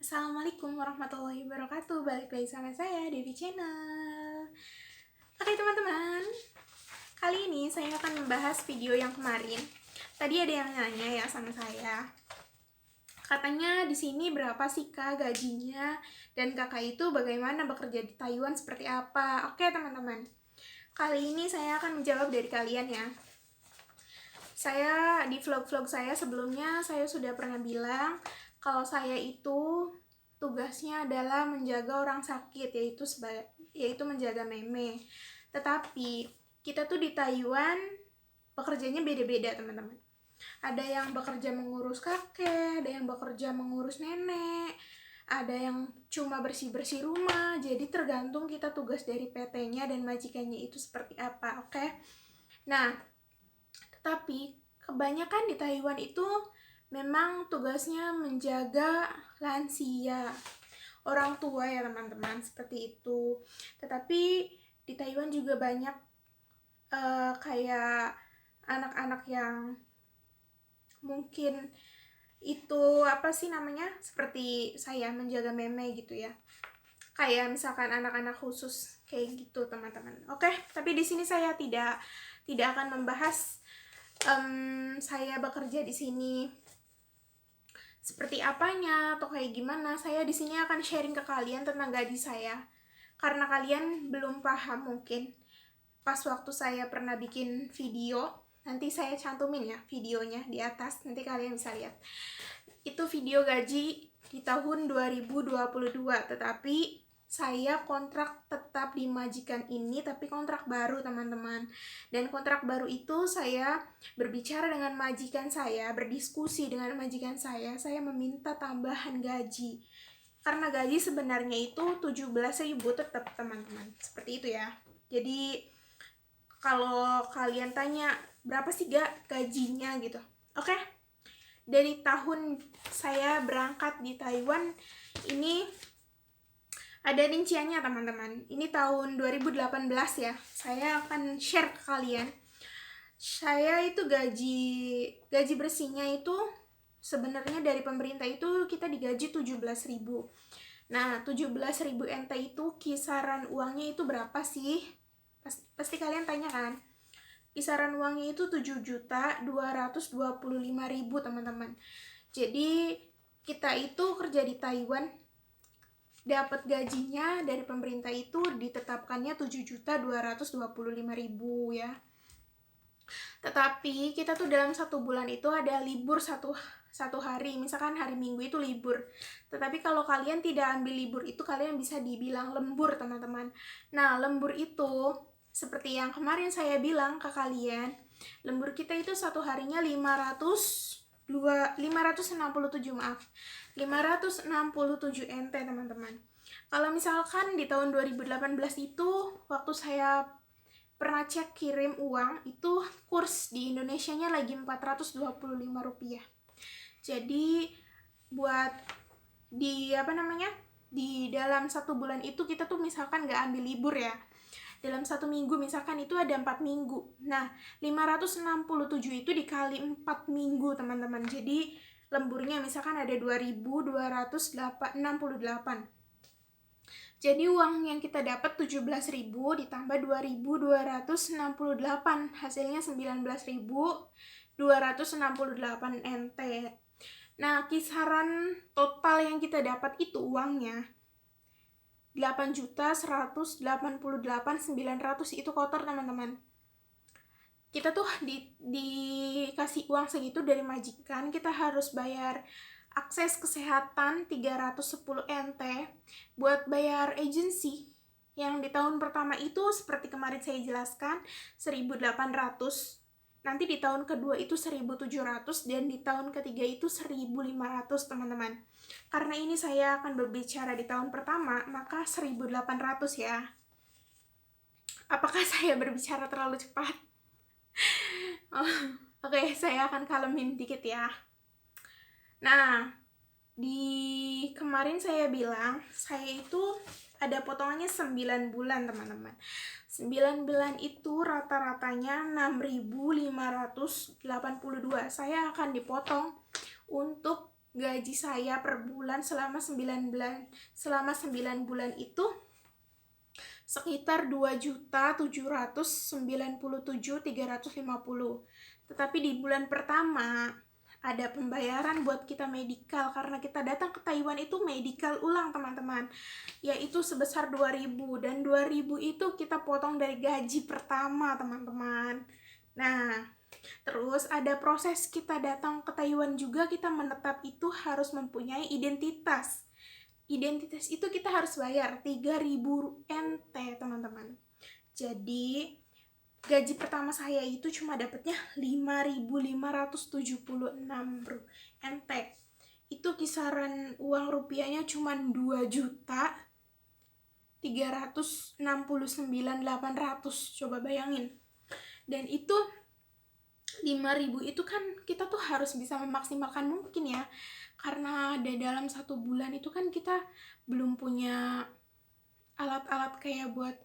Assalamualaikum warahmatullahi wabarakatuh. Balik lagi sama saya Devi Channel. Oke teman-teman, kali ini saya akan membahas video yang kemarin. Tadi ada yang nanya ya sama saya, katanya di sini berapa sih kak gajinya, dan kakak itu bagaimana bekerja di Taiwan seperti apa. Oke teman-teman, kali ini saya akan menjawab dari kalian ya. Saya di vlog-vlog saya sebelumnya saya sudah pernah bilang kalau saya itu tugasnya adalah menjaga orang sakit, yaitu menjaga meme. Tetapi kita tuh di Taiwan pekerjaannya beda-beda teman-teman. Ada yang bekerja mengurus kakek, ada yang bekerja mengurus nenek, ada yang cuma bersih-bersih rumah. Jadi tergantung kita tugas dari PT-nya dan majikannya itu seperti apa, oke? Nah, tetapi kebanyakan di Taiwan itu memang tugasnya menjaga lansia, orang tua ya teman-teman, seperti itu. Tetapi di Taiwan juga banyak kayak anak-anak yang mungkin itu seperti saya menjaga meme gitu ya, kayak misalkan anak-anak khusus kayak gitu teman-teman. Oke, tapi di sini saya tidak akan membahas saya bekerja di sini seperti apanya atau kayak gimana. Saya di sini akan sharing ke kalian tentang gaji saya, karena kalian belum paham mungkin. Pas waktu saya pernah bikin video, nanti saya cantumin ya videonya di atas, nanti kalian bisa lihat. Itu video gaji di tahun 2022, tetapi saya kontrak tetap di majikan ini, tapi kontrak baru teman-teman. Dan kontrak baru itu saya berbicara dengan majikan saya, berdiskusi dengan majikan saya meminta tambahan gaji. Karena gaji sebenarnya itu 17.000 tetap teman-teman, seperti itu ya. Jadi kalau kalian tanya berapa sih gajinya gitu, oke? Dari tahun saya berangkat di Taiwan ini ada rinciannya teman-teman. Ini tahun 2018 ya. Saya akan share ke kalian. Saya itu gaji bersihnya itu sebenarnya dari pemerintah itu kita digaji 17.000. Nah, 17.000 NT itu kisaran uangnya itu berapa sih? Pasti kalian tanya kan? Kisaran uangnya itu 7.225.000 teman-teman. Jadi kita itu kerja di Taiwan dapat gajinya dari pemerintah itu ditetapkannya 7.225.000 ya. Tetapi kita tuh dalam 1 bulan itu ada libur satu hari, misalkan hari Minggu itu libur. Tetapi kalau kalian tidak ambil libur itu, kalian bisa dibilang lembur teman-teman. Nah, lembur itu seperti yang kemarin saya bilang ke kalian, lembur kita itu satu harinya 567 NT teman-teman. Kalau misalkan di tahun 2018 itu waktu saya pernah cek kirim uang, itu kurs di Indonesianya lagi 425 rupiah. Jadi buat di dalam 1 bulan itu kita tuh misalkan nggak ambil libur ya, dalam 1 minggu misalkan itu ada 4 minggu. Nah, 567 itu dikali 4 minggu teman-teman. Jadi lemburnya misalkan ada 2.268. Jadi uang yang kita dapat 17.000 ditambah 2.268, hasilnya 19.268 NT. Nah, kisaran total yang kita dapat itu uangnya 8.188.900, itu kotor teman-teman. Kita tuh dikasih uang segitu dari majikan, kita harus bayar akses kesehatan 310 NT, buat bayar agensi yang di tahun pertama itu seperti kemarin saya jelaskan 1.800, nanti di tahun kedua itu 1.700, dan di tahun ketiga itu 1.500 teman-teman. Karena ini saya akan berbicara di tahun pertama, maka 1.800 ya. Apakah saya berbicara terlalu cepat? Oke, saya akan kalemin dikit ya. Nah, di kemarin saya bilang saya itu ada potongannya 9 bulan teman-teman. 9 bulan itu rata-ratanya 6.582. Saya akan dipotong untuk gaji saya per bulan selama 9 bulan itu sekitar 2.797.350. Tetapi di bulan pertama ada pembayaran buat kita medikal, karena kita datang ke Taiwan itu medikal ulang teman-teman, yaitu sebesar 2.000, dan 2.000 itu kita potong dari gaji pertama teman-teman. Nah, terus ada proses kita datang ke Taiwan juga, kita menetap itu harus mempunyai identitas. Identitas itu kita harus bayar 3.000 NT teman-teman. Jadi gaji pertama saya itu cuma dapatnya 5.576 NT. Itu kisaran uang rupiahnya cuma 2.369.800, coba bayangin. Dan itu 5.000 itu kan kita tuh harus bisa memaksimalkan mungkin ya, karena di dalam 1 bulan itu kan kita belum punya alat-alat kayak buat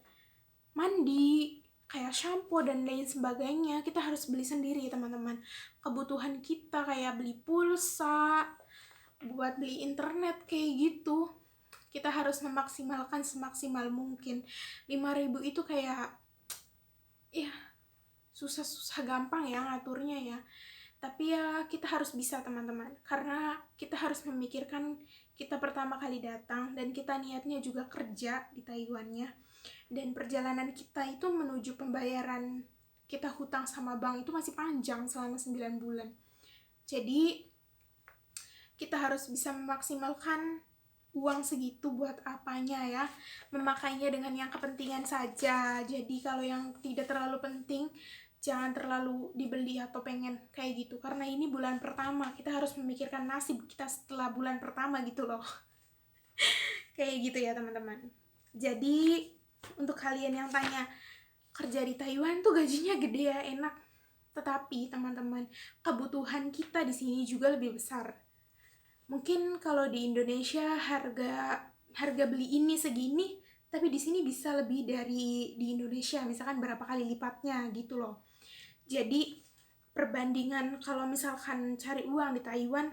mandi, kayak shampoo dan lain sebagainya. Kita harus beli sendiri teman-teman. Kebutuhan kita kayak beli pulsa, buat beli internet kayak gitu, kita harus memaksimalkan semaksimal mungkin. 5.000 itu kayak ya susah gampang ya ngaturnya ya, tapi ya kita harus bisa teman-teman, karena kita harus memikirkan kita pertama kali datang dan kita niatnya juga kerja di Taiwannya, dan perjalanan kita itu menuju pembayaran kita hutang sama bank itu masih panjang selama 9 bulan. Jadi kita harus bisa memaksimalkan uang segitu buat apanya ya, memakainya dengan yang kepentingan saja. Jadi kalau yang tidak terlalu penting jangan terlalu dibeli atau pengen kayak gitu, karena ini bulan pertama, kita harus memikirkan nasib kita setelah bulan pertama gitu loh. Kayak gitu ya teman-teman. Jadi untuk kalian yang tanya kerja di Taiwan tuh gajinya gede ya, enak, tetapi teman-teman, kebutuhan kita di sini juga lebih besar. Mungkin kalau di Indonesia harga beli ini segini, tapi di sini bisa lebih dari di Indonesia, misalkan berapa kali lipatnya gitu loh. Jadi perbandingan kalau misalkan cari uang di Taiwan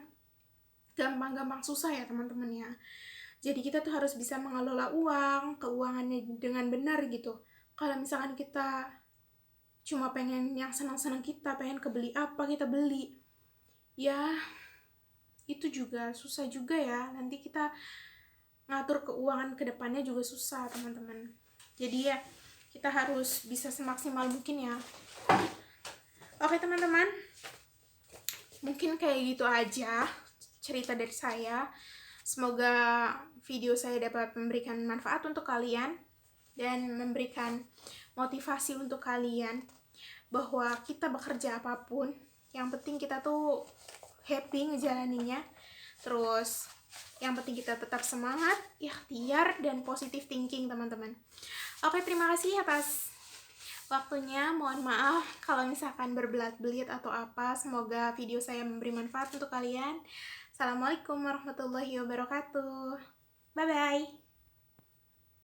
gampang-gampang susah ya teman-teman ya. Jadi kita tuh harus bisa mengelola keuangannya dengan benar gitu. Kalau misalkan kita cuma pengen yang senang-senang, kita pengen kebeli apa kita beli, ya itu juga susah juga ya, nanti kita ngatur keuangan kedepannya juga susah teman-teman. Jadi ya kita harus bisa semaksimal mungkin ya. Oke teman-teman, mungkin kayak gitu aja cerita dari saya. Semoga video saya dapat memberikan manfaat untuk kalian dan memberikan motivasi untuk kalian bahwa kita bekerja apapun, yang penting kita tuh happy ngejalaninya. Terus yang penting kita tetap semangat, ikhtiar, dan positive thinking teman-teman. Oke, terima kasih atas waktunya. Mohon maaf kalau misalkan berbelat-belit atau apa. Semoga video saya memberi manfaat untuk kalian. Assalamualaikum warahmatullahi wabarakatuh. Bye-bye.